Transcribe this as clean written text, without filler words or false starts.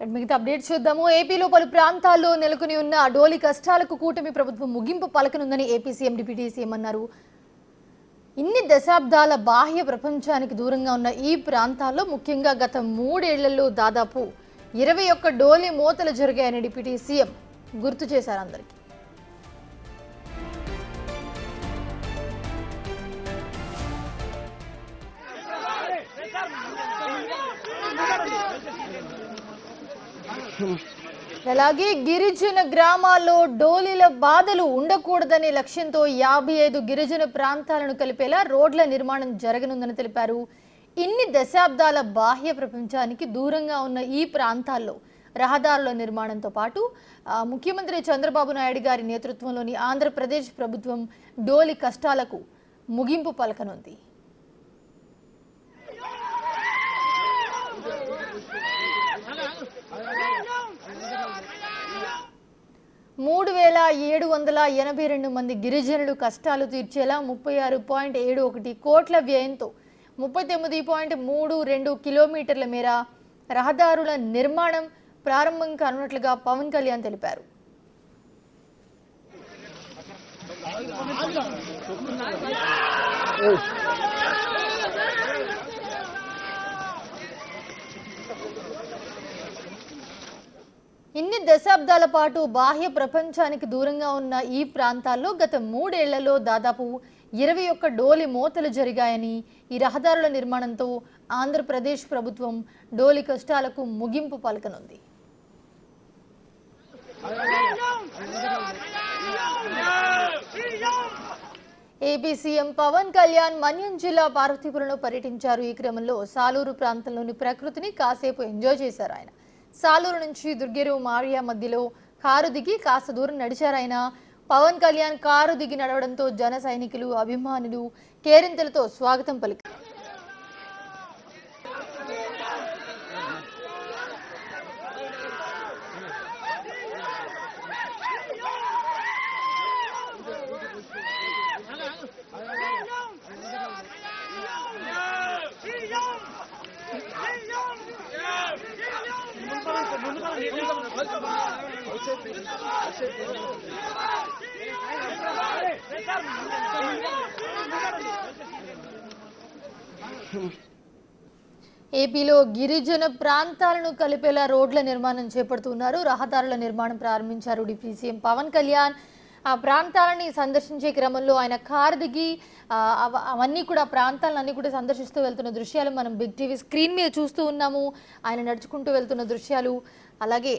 మిగతా అప్డేట్స్ చూద్దాము. ఏపీలో పలు ప్రాంతాల్లో నెలకొని ఉన్న డోలి కష్టాలకు కూటమి ప్రభుత్వం ముగింపు పలకనుందని ఏపీ సీఎం డిప్యూటీ సీఎం అన్నారు. ఇన్ని దశాబ్దాల బాహ్య ప్రపంచానికి దూరంగా ఉన్న ఈ ప్రాంతాల్లో ముఖ్యంగా గత 3 ఏళ్లలో దాదాపు 21 డోలి మోతలు జరిగాయని డిప్యూటీ సీఎం గుర్తు చేశారు అందరికీ. అలాగే గిరిజన గ్రామాల్లో డోలీల బాధలు ఉండకూడదనే లక్ష్యంతో 55 గిరిజన ప్రాంతాలను కలిపేలా రోడ్ల నిర్మాణం జరగనుందని తెలిపారు. ఇన్ని దశాబ్దాల బాహ్య ప్రపంచానికి దూరంగా ఉన్న ఈ ప్రాంతాల్లో రహదారుల నిర్మాణంతో పాటు ముఖ్యమంత్రి చంద్రబాబు నాయుడు గారి నేతృత్వంలోని ఆంధ్రప్రదేశ్ ప్రభుత్వం డోలి కష్టాలకు ముగింపు పలకనుంది. 3782 మంది గిరిజనులు కష్టాలు తీర్చేలా 36.71 కోట్ల వ్యయంతో 39.32 కిలోమీటర్ల మేర రహదారుల నిర్మాణం ప్రారంభం కానున్నట్లుగా పవన్ కళ్యాణ్ తెలిపారు. ఇన్ని దశాబ్దాల పాటు బాహ్య ప్రపంచానికి దూరంగా ఉన్న ఈ ప్రాంతాల్లో గత 3 ఏళ్లలో దాదాపు 21 డోలి మోతలు జరిగాయని, ఈ రహదారుల నిర్మాణంతో ఆంధ్రప్రదేశ్ ప్రభుత్వం డోలి కష్టాలకు ముగింపు పలకనుంది. ఏపీ సీఎం పవన్ కళ్యాణ్ మన్యం జిల్లా పార్వతీపురంలో పర్యటించారు. ఈ క్రమంలో సాలూరు ప్రాంతంలోని ప్రకృతిని కాసేపు ఎంజాయ్ చేశారు ఆయన. సాలూరు నుంచి దుర్గేరు మారియా మధ్యలో కారు దిగి కాస్త దూరం నడిచారు ఆయన. పవన్ కళ్యాణ్ కారు దిగి నడవడంతో జన సైనికులు, అభిమానులు కేరింతలతో స్వాగతం పలికారు. ఏపీలో గిరిజన ప్రాంతాలను కలిపేలా రోడ్ల నిర్మాణం చేపడుతున్నారు. రహదారుల నిర్మాణం ప్రారంభించారు డిప్యూటీ సీఎం పవన్ కళ్యాణ్. ఆ ప్రాంతాలని సందర్శించే క్రమంలో ఆయన కారు దిగి అవన్నీ కూడా ప్రాంతాలన్నీ కూడా సందర్శిస్తూ వెళ్తున్న దృశ్యాలు మనం బిగ్ టీవీ స్క్రీన్ మీద చూస్తూ ఉన్నాము. ఆయన నడుచుకుంటూ వెళ్తున్న దృశ్యాలు, అలాగే